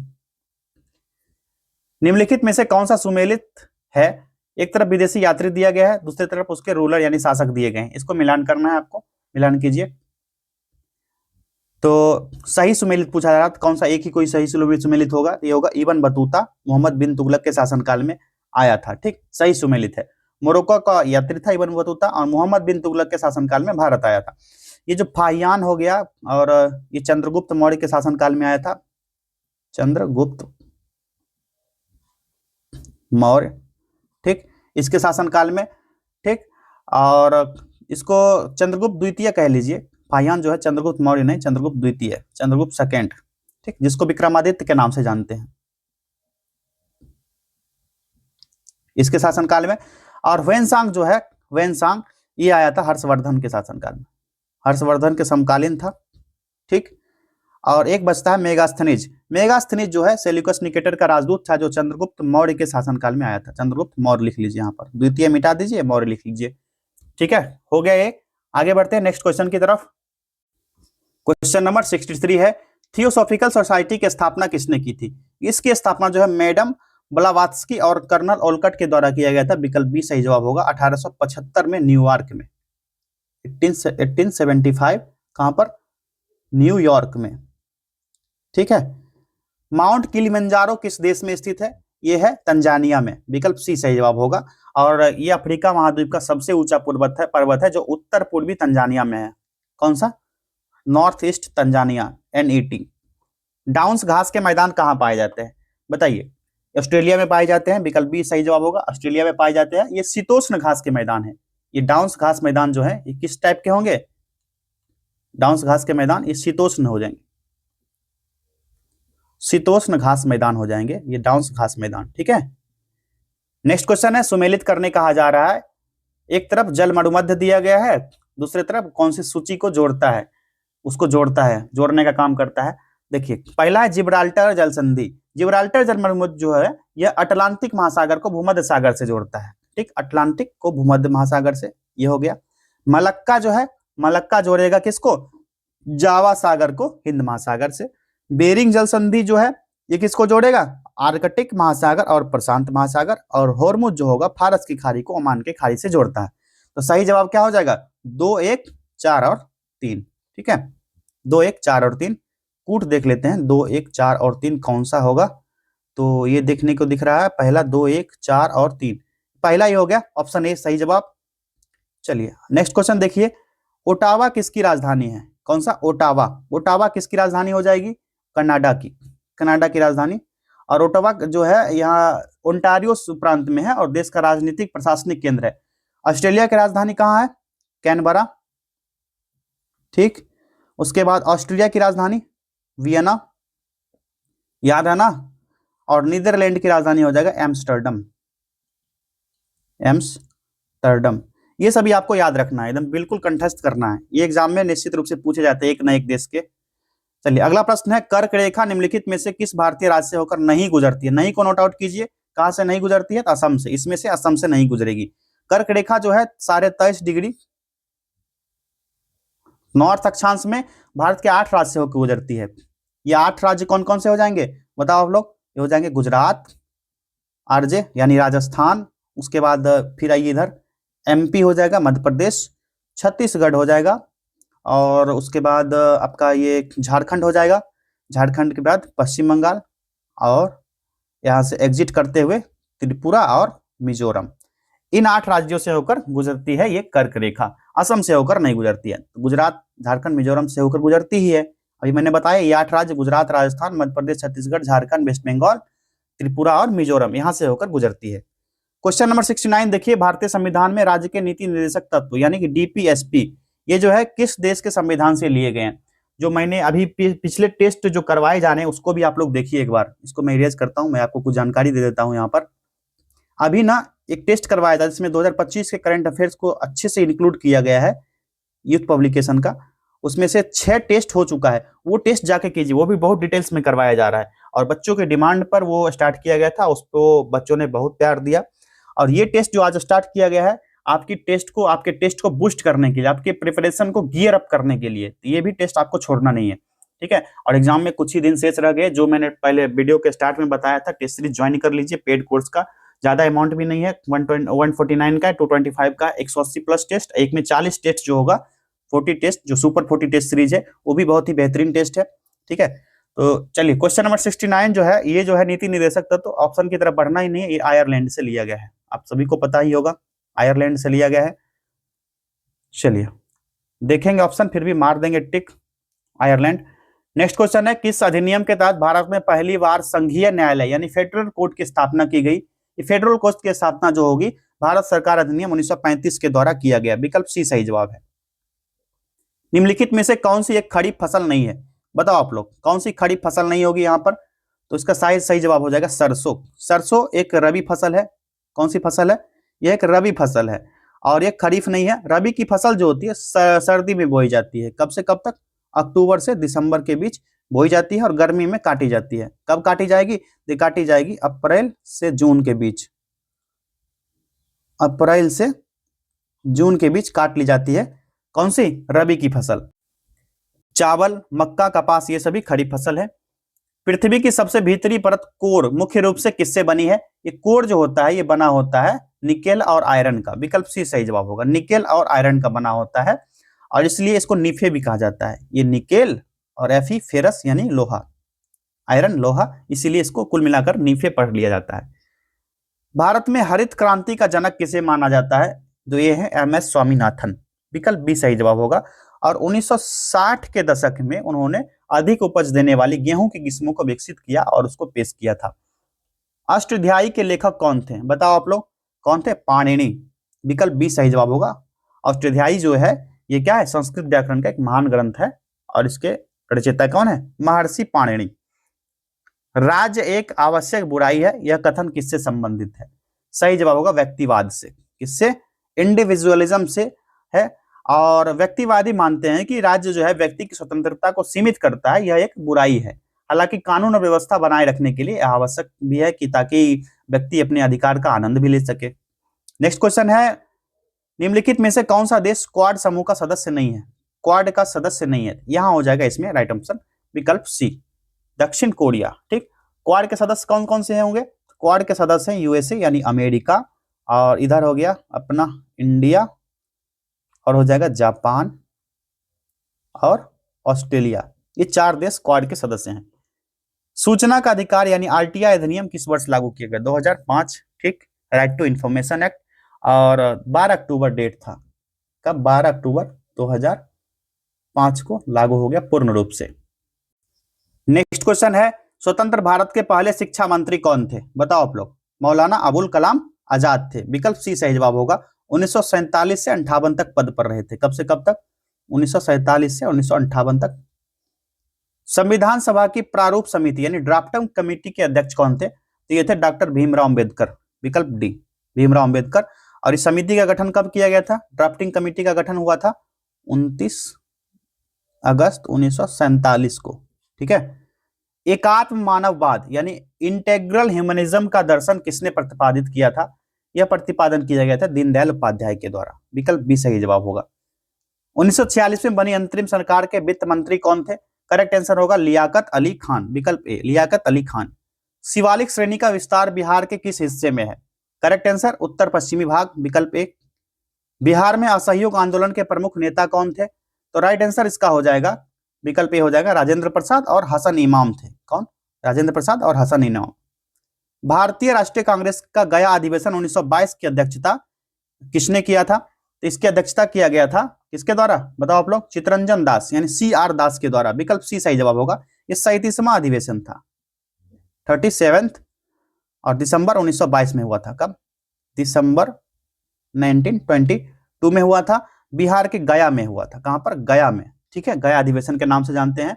निम्नलिखित में से कौन सा सुमेलित है? एक तरफ विदेशी यात्री दिया गया है, दूसरी तरफ उसके रूलर यानी शासक दिए गए हैं। इसको मिलान करना है आपको, मिलान कीजिए। तो सही सुमेलित पूछा जा रहा था, कौन सा एक ही कोई सही सुमेलित होगा? ये होगा इब्न बतूता, मोहम्मद बिन तुगलक के शासनकाल में आया था। ठीक, सही सुमेलित है। मोरक्को का यात्री था इब्न बतूता, और मोहम्मद बिन तुगलक के शासनकाल में भारत आया था। ये जो फाहियान हो गया, और ये चंद्रगुप्त मौर्य के शासनकाल में आया था। चंद्रगुप्त मौर्य, ठीक, इसके शासनकाल में। ठीक, और इसको चंद्रगुप्त द्वितीय कह लीजिए। फाहियान जो है चंद्रगुप्त मौर्य नहीं, चंद्रगुप्त द्वितीय, चंद्रगुप्त सेकेंड, ठीक, जिसको विक्रमादित्य के नाम से जानते हैं, इसके शासनकाल में। और वेनसांग जो है, वेनसांग ये आया था हर्षवर्धन के शासनकाल में, हर्षवर्धन के समकालीन था, ठीक। और एक बचता है मेगास्थनीज। मेगास्थनीज जो है सेल्यूकस निकेटर का राजदूत था, जो चंद्रगुप्त मौर्य के शासनकाल में आया था। चंद्रगुप्त मौर्य लिख लीजिए यहाँ पर, द्वितीय मिटा दीजिए, मौर्य लिख लीजिए, ठीक है, हो गया ये। आगे बढ़ते हैं नेक्स्ट क्वेश्चन की तरफ। क्वेश्चन नंबर 63 है, थियोसॉफिकल सोसाइटी की स्थापना किसने की थी? इसकी स्थापना जो है मैडम ब्लावात्स्की और कर्नल ओलकट के द्वारा किया गया था। विकल्प बी सही जवाब होगा। 1875 में न्यूयॉर्क में, 1875 कहां पर? न्यूयॉर्क में, ठीक है। माउंट किलिमंजारो किस देश में स्थित है? यह है तंजानिया में। विकल्प सी सही जवाब होगा। और ये अफ्रीका महाद्वीप का सबसे ऊंचा पर्वत है जो उत्तर पूर्वी तंजानिया में है। कौन सा? North east Tanzania, NET। Downs घास के मैदान कहाँ पाए जाते हैं? बताइए। ऑस्ट्रेलिया में पाए जाते हैं। विकल्प बी सही जवाब होगा, ऑस्ट्रेलिया में पाए जाते हैं। ये शीतोष्ण घास के मैदान है। ये डाउन्स घास मैदान जो है ये किस टाइप के होंगे? डाउन्स घास के मैदान ये शीतोष्ण हो जाएंगे, शीतोष्ण घास मैदान हो जाएंगे ये डाउन्स घास मैदान, ठीक है। नेक्स्ट क्वेश्चन है, सुमेलित करने कहा जा रहा है। एक तरफ जल मरुमध्य दिया गया है, दूसरी तरफ कौन सी सूची को जोड़ता है? उसको जोड़ता है, जोड़ने का काम करता है। देखिए, पहला है जिब्राल्टर जल संधि। जिब्राल्टर जल मरुमध्य जो है यह अटलांटिक महासागर को भूमध्य सागर से जोड़ता है, ठीक, अटलांटिक को भूमध्य महासागर से, ये हो गया। मलक्का जो है, मलक्का जोड़ेगा किसको? जावा सागर को हिंद महासागर से। बेरिंग जल संधि जो है ये किसको जोड़ेगा? आर्कटिक महासागर और प्रशांत महासागर। और होर्मुज जो होगा फारस की खाड़ी को ओमान के खाड़ी से जोड़ता है। तो सही जवाब क्या हो जाएगा? 2, 1, 4 और 3, ठीक है। 2, 1, 4 और 3 कूट देख लेते हैं। 2, 1, 4 और 3 कौन सा होगा? तो ये देखने को दिख रहा है पहला 2, 1, 4 और 3, पहला ही हो गया, ऑप्शन ए सही जवाब। चलिए नेक्स्ट क्वेश्चन देखिए, ओटावा किसकी राजधानी है? कौन सा? ओटावा। ओटावा किसकी राजधानी हो जाएगी? कनाडा की, कनाडा की राजधानी। और ओटावा जो है यहाँ ओंटारियो प्रांत में है और देश का राजनीतिक प्रशासनिक केंद्र है। ऑस्ट्रेलिया की राजधानी कहाँ है? कैनबरा, ठीक। उसके बाद ऑस्ट्रिया की राजधानी वियना, याद है ना। और नीदरलैंड की राजधानी हो जाएगा एम्स्टर्डम, एम्स्टर्डम। ये सभी आपको याद रखना है, एकदम बिल्कुल कंठस्थ करना है। ये एग्जाम में निश्चित रूप से पूछे जाते हैं एक न एक देश के। चलिए अगला प्रश्न है, कर्क रेखा निम्नलिखित में से किस भारतीय राज्य से होकर नहीं गुजरती है? नहीं को नोट आउट कीजिए, कहां से नहीं गुजरती है? तो असम से। इसमें से असम से नहीं गुजरेगी। कर्क रेखा जो है 23.5 डिग्री नॉर्थ अक्षांश में भारत के 8 राज्य से होकर गुजरती है। ये 8 राज्य कौन कौन से हो जाएंगे बताओ आप लोग? ये हो जाएंगे गुजरात, आरजे यानी राजस्थान, उसके बाद फिर आइए इधर MP हो जाएगा, मध्य प्रदेश, छत्तीसगढ़ हो जाएगा, और उसके बाद आपका ये झारखंड हो जाएगा। झारखंड के बाद पश्चिम बंगाल, और यहाँ से एग्जिट करते हुए त्रिपुरा और मिजोरम। इन 8 राज्यों से होकर गुजरती है ये कर्क रेखा। असम से होकर नहीं गुजरती है। गुजरात, झारखंड, मिजोरम से होकर गुजरती ही है। अभी मैंने बताया ये 8 राज्य गुजरात, राजस्थान, मध्य प्रदेश, छत्तीसगढ़, झारखंड, वेस्ट बंगाल, त्रिपुरा और मिजोरम, यहाँ से होकर गुजरती है। क्वेश्चन नंबर 69 देखिए, भारतीय संविधान में राज्य के नीति निर्देशक तत्व यानी कि DPSP ये जो है किस देश के संविधान से लिए गए हैं? जो मैंने अभी पिछले टेस्ट जो करवाए जा रहे हैं उसको भी आप लोग देखिए एक बार। इसको मैं इरेज करता हूं, मैं आपको कुछ जानकारी दे देता हूं यहाँ पर। अभी ना एक टेस्ट करवाया था जिसमें 2025 के करंट अफेयर्स को अच्छे से इंक्लूड किया गया है यूथ पब्लिकेशन का। उसमें से 6 टेस्ट हो चुका है, वो टेस्ट जाके कीजिए, वो भी बहुत डिटेल्स में करवाया जा रहा है। और बच्चों के डिमांड पर वो स्टार्ट किया गया था, उसको बच्चों ने बहुत प्यार दिया। और ये टेस्ट जो आज स्टार्ट किया गया है आपके टेस्ट को बूस्ट करने के लिए, आपके प्रिपरेशन को गियर अप करने के लिए, तो ये भी टेस्ट आपको छोड़ना नहीं है, ठीक है। और एग्जाम में कुछ ही दिन शेष रह गए, जो मैंने पहले वीडियो के स्टार्ट में बताया था, टेस्ट सीरीज ज्वाइन कर लीजिए पेड कोर्स का। ज्यादा अमाउंट भी नहीं है, 149 का, 225 का, 180 प्लस टेस्ट, एक में 40 टेस्ट जो होगा, 40 टेस्ट जो सुपर 40 टेस्ट सीरीज है वो भी बहुत ही बेहतरीन टेस्ट है, ठीक है। तो चलिए क्वेश्चन नंबर 69 जो है ये जो है नीति निर्देशक तत्व, तो ऑप्शन की तरफ बढ़ना ही नहीं है, ये आयरलैंड से लिया गया है, आप सभी को पता ही होगा आयरलैंड से लिया गया है। चलिए देखेंगे ऑप्शन, फिर भी मार देंगे टिक, आयरलैंड। नेक्स्ट क्वेश्चन है, किस अधिनियम के तहत भारत में पहली बार संघीय न्यायालय यानी फेडरल कोर्ट की स्थापना की गई? ये फेडरल कोर्ट की स्थापना जो होगी भारत सरकार अधिनियम 1935 के द्वारा किया गया। विकल्प सी सही जवाब है। निम्नलिखित में से कौन सी एक खरीफ फसल नहीं है? बताओ आप लोग, कौन सी खरीफ फसल नहीं होगी यहाँ पर? तो इसका सही जवाब हो जाएगा सरसों। सरसों एक रबी फसल है। कौन सी फसल है? यह एक रबी फसल है और ये खरीफ नहीं है। रबी की फसल जो होती है सर्दी में बोई जाती है। कब से कब तक? अक्टूबर से दिसंबर के बीच बोई जाती है और गर्मी में काटी जाती है। कब काटी जाएगी? ये काटी जाएगी अप्रैल से जून के बीच। अप्रैल से जून के बीच काट ली जाती है। कौन सी? रबी की फसल। चावल, मक्का, कपास ये सभी खरीफ फसल है। पृथ्वी की सबसे भीतरी परत कोर मुख्य रूप से किससे बनी है? ये कोर जो होता है ये बना होता है निकेल और आयरन का। विकल्प सी सही जवाब होगा। निकेल और आयरन का बना होता है और इसलिए इसको निफे भी कहा जाता है। ये निकेल और एफी फेरस यानी लोहा, आयरन लोहा, इसीलिए इसको कुल मिलाकर निफे पढ़ लिया जाता है। भारत में हरित क्रांति का जनक किसे माना जाता है? तो ये है एम.एस. स्वामीनाथन। विकल्प बी सही जवाब होगा। और 1960 के दशक में उन्होंने अधिक उपज देने वाली गेहूं की किस्मों को विकसित किया और उसको पेश किया था। अष्टाध्यायी के लेखक कौन थे? बताओ आप लोग, कौन थे? पाणिनि। विकल्प बी सही जवाब होगा। अष्टाध्यायी जो है ये क्या है? संस्कृत व्याकरण का एक महान ग्रंथ है और इसके रचयिता कौन है? महर्षि पाणिनि। राज्य एक आवश्यक बुराई है, यह कथन किससे संबंधित है? सही जवाब होगा व्यक्तिवाद से। किससे? इंडिविजुअलिज्म से है। और व्यक्तिवादी मानते हैं कि राज्य जो है व्यक्ति की स्वतंत्रता को सीमित करता है, यह एक बुराई है। हालांकि कानून और व्यवस्था बनाए रखने के लिए आवश्यक भी है कि ताकि व्यक्ति अपने अधिकार का आनंद भी ले सके। नेक्स्ट क्वेश्चन है, निम्नलिखित में से कौन सा देश क्वाड समूह का सदस्य नहीं है? क्वाड का सदस्य नहीं है, यहां हो जाएगा इसमें राइट ऑप्शन विकल्प सी, दक्षिण कोरिया। ठीक, क्वाड के सदस्य कौन कौन से होंगे? क्वाड के सदस्य हैं यूएसए यानी अमेरिका, और इधर हो गया अपना इंडिया, और हो जाएगा जापान और ऑस्ट्रेलिया। ये 4 देश क्वाड के सदस्य हैं। सूचना का अधिकार यानी आरटीआई अधिनियम किस वर्ष लागू किया गया? 2005। ठीक, राइट टू इंफॉर्मेशन एक्ट, और 12 अक्टूबर डेट था। कब? 12 अक्टूबर 2005 को लागू हो गया पूर्ण रूप से। नेक्स्ट क्वेश्चन है, स्वतंत्र भारत के पहले शिक्षा मंत्री कौन थे? बताओ आप लोग। मौलाना अबुल कलाम आजाद थे। विकल्प सी सही जवाब होगा। 1947 से 58 तक पद पर रहे थे। कब से कब तक? 1947 से 1958 तक। संविधान सभा की प्रारूप समिति यानी ड्राफ्टिंग कमेटी के अध्यक्ष कौन थे? तो ये थे डॉक्टर भीमराव अंबेडकर। विकल्प डी, भीमराव अंबेडकर। और इस समिति का गठन कब किया गया था? ड्राफ्टिंग कमेटी का गठन हुआ था 29 अगस्त 1947 को। ठीक है। एकात्म मानववाद यानी इंटेग्रल ह्यूमनिज्म का दर्शन किसने प्रतिपादित किया था? यह प्रतिपादन किया गया था दीनदयाल उपाध्याय के द्वारा। विकल्प बी सही जवाब होगा। 1946 में बनी अंतरिम सरकार के वित्त मंत्री कौन थे? करेक्ट आंसर होगा लियाकत अली खान। विकल्प ए, लियाकत अली खान। शिवालिक श्रेणी का विस्तार बिहार के किस हिस्से में है? करेक्ट आंसर उत्तर पश्चिमी भाग। विकल्प ए। बिहार में असहयोग आंदोलन के प्रमुख नेता कौन थे? तो राइट आंसर इसका हो जाएगा विकल्प ए हो जाएगा राजेंद्र प्रसाद और हसन इमाम थे। कौन? राजेंद्र प्रसाद और हसन इमाम। भारतीय राष्ट्रीय कांग्रेस का गया अधिवेशन 1922 की अध्यक्षता किसने किया था? तो इसकी अध्यक्षता किया गया था किसके द्वारा? बताओ आप लोग। चितरंजन दास यानी CR दास के द्वारा। विकल्प सी सही जवाब होगा। ये 37वां अधिवेशन था, 37th, और दिसंबर 1922 में हुआ था। कब? दिसंबर 1922 में हुआ था। बिहार के गया में हुआ था। कहां पर? गया में। ठीक है, गया अधिवेशन के नाम से जानते हैं।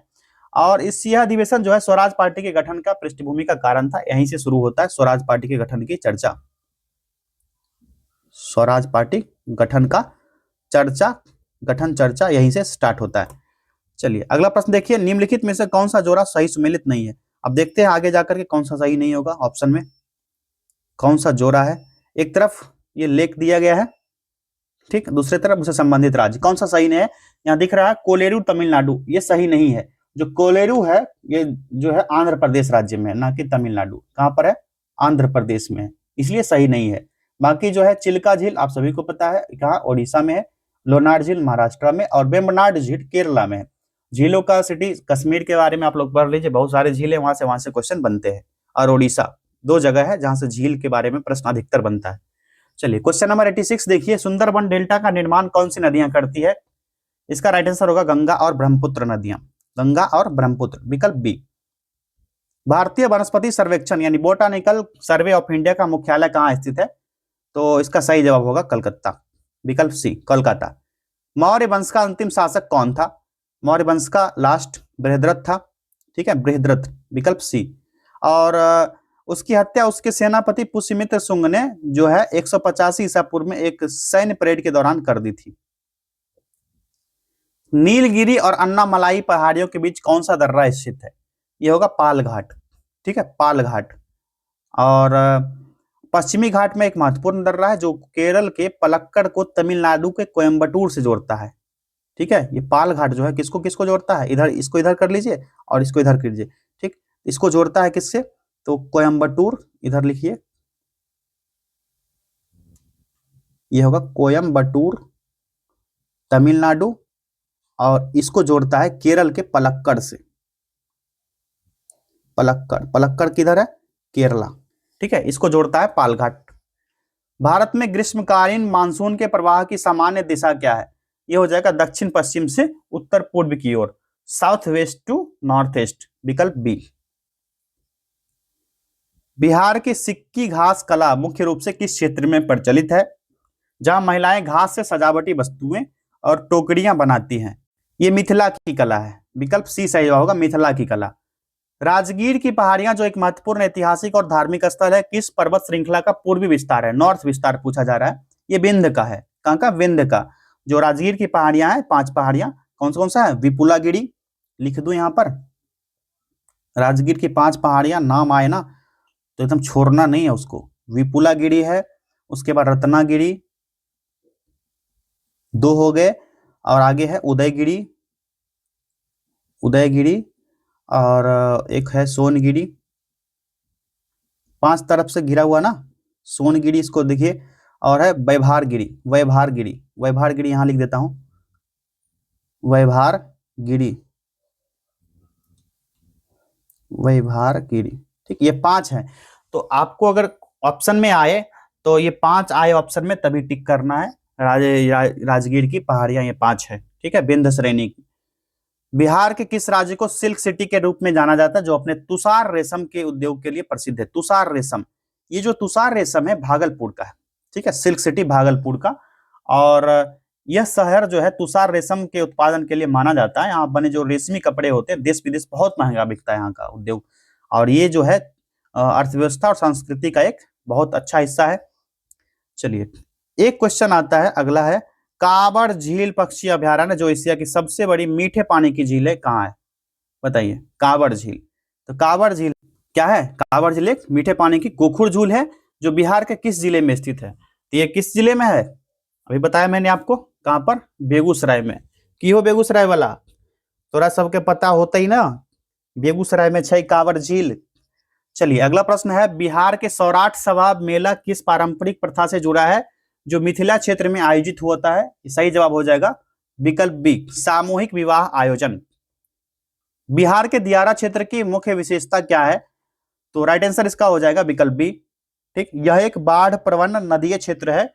और यह अधिवेशन जो है स्वराज पार्टी के गठन का पृष्ठभूमि का कारण था। यहीं से शुरू होता है स्वराज पार्टी के गठन की चर्चा। स्वराज पार्टी गठन का गठन चर्चा यहीं से स्टार्ट होता है। चलिए अगला प्रश्न देखिए, निम्नलिखित में से कौन सा जोड़ा सही सुमेलित नहीं है? अब देखते हैं आगे जाकर के कौन सा सही नहीं होगा। ऑप्शन में कौन सा जोड़ा है? एक तरफ ये लेख दिया गया है, ठीक, दूसरी तरफ उससे संबंधित राज्य। कौन सा सही नहीं है? यहाँ दिख रहा है कोलेरू तमिलनाडु, ये सही नहीं है। जो कोलेरू है ये जो है आंध्र प्रदेश राज्य में है, ना कि तमिलनाडु। कहां पर है? आंध्र प्रदेश में है, इसलिए सही नहीं है। बाकी जो है चिल्का झील आप सभी को पता है कहाँ? ओडिशा में है। लोनार झील महाराष्ट्र में, और वेम्बनाड झील केरला में है। झीलों का सिटी कश्मीर के बारे में आप लोग पढ़ लीजिए, बहुत सारे झील है, वहां से क्वेश्चन बनते हैं। और ओडिशा, 2 जगह है जहां से झील के बारे में प्रश्न अधिकतर बनता है। चलिए क्वेश्चन नंबर 86 देखिए, सुंदरबन डेल्टा का निर्माण कौन सी नदियां करती है? इसका राइट आंसर होगा गंगा और ब्रह्मपुत्र नदियां। गंगा और ब्रह्मपुत्र। विकल्प बी। भारतीय वनस्पति सर्वेक्षण यानी बोटानिकल सर्वे ऑफ इंडिया का मुख्यालय कहां स्थित है? तो इसका सही जवाब होगा कलकत्ता। विकल्प सी, कोलकाता। मौर्य वंश का अंतिम शासक कौन था? मौर्य वंश का लास्ट बृहद्रथ था, ठीक है, बृहद्रथ, विकल्प सी। और उसकी हत्या उसके सेनापति पुष्यमित्र शुंग ने जो है 185 ईसा पूर्व में एक सैन्य परेड के दौरान कर दी थी। नीलगिरी और अन्नामलाई पहाड़ियों के बीच कौन सा दर्रा स्थित है? यह होगा पाल घाट, ठीक है, पाल घाट। और पश्चिमी घाट में एक महत्वपूर्ण दर्रा है जो केरल के पलक्कड़ को तमिलनाडु के कोयम्बटूर से जोड़ता है, ठीक है। ये पाल घाट जो है किसको किसको जोड़ता है? इधर, इसको इधर कर लीजिए और इसको इधर कर लीजिए, ठीक। इसको जोड़ता है किससे? तो कोयम्बटूर, इधर लिखिए, ये होगा कोयम्बटूर तमिलनाडु, और इसको जोड़ता है केरल के पलक्कड़ से। पलक्कड़, पलक्कड़ किधर है? केरला, ठीक है। इसको जोड़ता है पालघाट। भारत में ग्रीष्मकालीन मानसून के प्रवाह की सामान्य दिशा क्या है? यह हो जाएगा दक्षिण पश्चिम से उत्तर पूर्व की ओर, south west to north east, विकल्प बी। बिहार की सिक्की घास कला मुख्य रूप से किस क्षेत्र में प्रचलित है? जहां महिलाएं घास से सजावटी वस्तुएं और टोकरियां बनाती हैं। ये मिथिला की कला है, विकल्प सी सही होगा, मिथिला की कला। राजगीर की पहाड़ियां जो एक महत्वपूर्ण ऐतिहासिक और धार्मिक स्थल है, किस पर्वत श्रृंखला का पूर्वी विस्तार है? नॉर्थ विस्तार पूछा जा रहा है। ये विंध्य का है। कहां का? विंध्य का। जो राजगीर की पहाड़ियां हैं, 5 पहाड़ियां, कौन सा है? विपुलागिरी, लिख दूं यहां पर। राजगीर की 5 पहाड़ियां नाम आए ना तो एकदम छोड़ना नहीं है उसको। विपुलागिरी है, उसके बाद रत्नागिरी, 2 हो गए, और आगे है उदयगिरी, उदयगिरी, और एक है सोनगिरी, 5 तरफ से घिरा हुआ ना, सोनगिरी इसको देखिए, और है वैभारगिरी, वैभारगिरी, वैभारगिरी यहां लिख देता हूं, वैभारगिरी, वैभारगिरी, ठीक। ये 5 है। तो आपको अगर ऑप्शन में आए तो ये 5 आए ऑप्शन में तभी टिक करना है। राजगीर की पहाड़ियां ये 5 है, ठीक है, विंध्य श्रेणी की। बिहार के किस राज्य को सिल्क सिटी के रूप में जाना जाता है, जो अपने तुषार रेशम के उद्योग के लिए प्रसिद्ध है? तुषार रेशम, ये जो तुषार रेशम है भागलपुर का है, ठीक है, सिल्क सिटी भागलपुर का। और यह शहर जो है तुषार रेशम के उत्पादन के लिए माना जाता है। यहाँ बने जो रेशमी कपड़े होते हैं देश विदेश बहुत महंगा बिकता है यहाँ का उद्योग। और ये जो है अर्थव्यवस्था और संस्कृति का एक बहुत अच्छा हिस्सा है। चलिए, एक क्वेश्चन आता है, अगला है, कांवड़ झील पक्षी अभयारण्य जो एशिया की सबसे बड़ी मीठे पानी की झील है, कहाँ है? बताइए। कांवड़ झील, तो कांवड़ झील क्या है? कांवड़ झील एक मीठे पानी की गोखुर झील है जो बिहार के किस जिले में स्थित है? तो ये किस जिले में है? अभी बताया मैंने आपको, कहां पर? बेगूसराय में। की हो बेगूसराय वाला? थोड़ा सबके पता होता ही ना, बेगूसराय में छै कांवड़ झील। चलिए, अगला प्रश्न है, बिहार के सौराठ सभा मेला किस पारंपरिक प्रथा से जुड़ा है जो मिथिला क्षेत्र में आयोजित होता है? सही जवाब हो जाएगा विकल्प बी, सामूहिक विवाह आयोजन। बिहार के दियारा क्षेत्र की मुख्य विशेषता क्या है? तो राइट आंसर इसका हो जाएगा विकल्प बी, ठीक। यह एक बाढ़ प्रवण नदीय क्षेत्र है,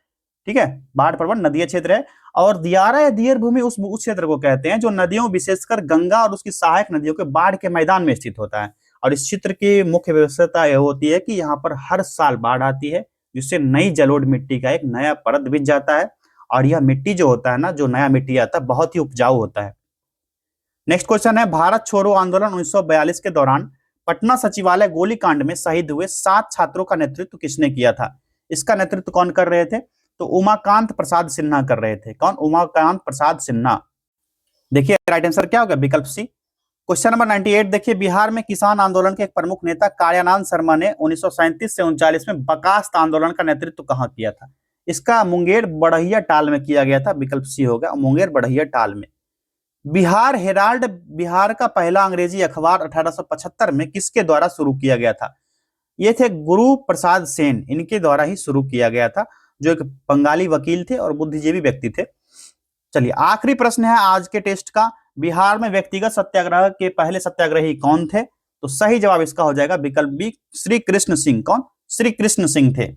ठीक है, बाढ़ प्रवण नदीय क्षेत्र है। और दियारा या दियर भूमि उस क्षेत्र को कहते हैं जो नदियों, विशेषकर गंगा और उसकी सहायक नदियों के बाढ़ के मैदान में स्थित होता है। और इस क्षेत्र की मुख्य विशेषता यह होती है कि यहाँ पर हर साल बाढ़ आती है, जिससे नई जलोढ़ मिट्टी का एक नया परत बिछ जाता है। और यह मिट्टी जो होता है ना, जो नया मिट्टी आता है, बहुत ही उपजाऊ होता है। नेक्स्ट क्वेश्चन है, भारत छोड़ो आंदोलन 1942 के दौरान पटना सचिवालय गोलीकांड में शहीद हुए 7 छात्रों का नेतृत्व किसने किया था? इसका नेतृत्व कौन कर रहे थे? तो उमाकांत प्रसाद सिन्हा कर रहे थे। कौन? उमाकांत प्रसाद सिन्हा। देखिए राइट आंसर क्या होगा? विकल्प सी। क्वेश्चन नंबर 98 देखिए, बिहार में किसान आंदोलन के एक प्रमुख नेता कार्यानंद शर्मा ने 1937 से 39 में बर्खास्त आंदोलन का नेतृत्व कहां किया था? इसका मुंगेर बढ़ैया टाल में किया गया था, विकल्प सी होगा, मुंगेर बढ़ैया टाल में। बिहार हेराल्ड बिहार का पहला अंग्रेजी अखबार 1875 में किसके द्वारा शुरू किया गया था? ये थे गुरु प्रसाद सेन, इनके द्वारा ही शुरू किया गया था, जो एक बंगाली वकील थे और बुद्धिजीवी व्यक्ति थे। चलिए, आखिरी प्रश्न है आज के टेस्ट का, बिहार में व्यक्तिगत सत्याग्रह के पहले सत्याग्रही कौन थे? तो सही जवाब इसका हो जाएगा विकल्प बी, श्री कृष्ण सिंह। कौन? श्री कृष्ण सिंह थे।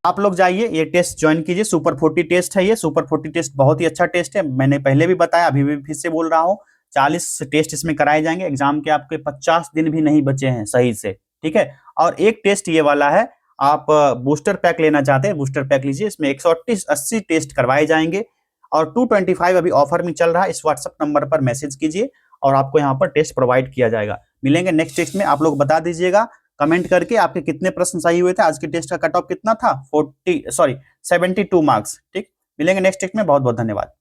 आप लोग जाइए ये टेस्ट ज्वाइन कीजिए, सुपर 40 टेस्ट है ये। सुपर 40 टेस्ट बहुत ही अच्छा टेस्ट है, मैंने पहले भी बताया, अभी भी फिर से बोल रहा हूँ। 40 टेस्ट इसमें कराए जाएंगे। एग्जाम के आपके 50 दिन भी नहीं बचे हैं सही से, ठीक है। और एक टेस्ट ये वाला है, आप बूस्टर पैक लेना चाहते हैं, बूस्टर पैक लीजिए, इसमें 180 टेस्ट करवाए जाएंगे। और 225 अभी ऑफर में चल रहा है। इस व्हाट्सएप नंबर पर मैसेज कीजिए और आपको यहाँ पर टेस्ट प्रोवाइड किया जाएगा। मिलेंगे नेक्स्ट टेस्ट में। आप लोग बता दीजिएगा कमेंट करके आपके कितने प्रश्न सही हुए थे। आज के टेस्ट का कट ऑफ कितना था? 72 मार्क्स। ठीक, मिलेंगे नेक्स्ट टेस्ट में। बहुत बहुत धन्यवाद।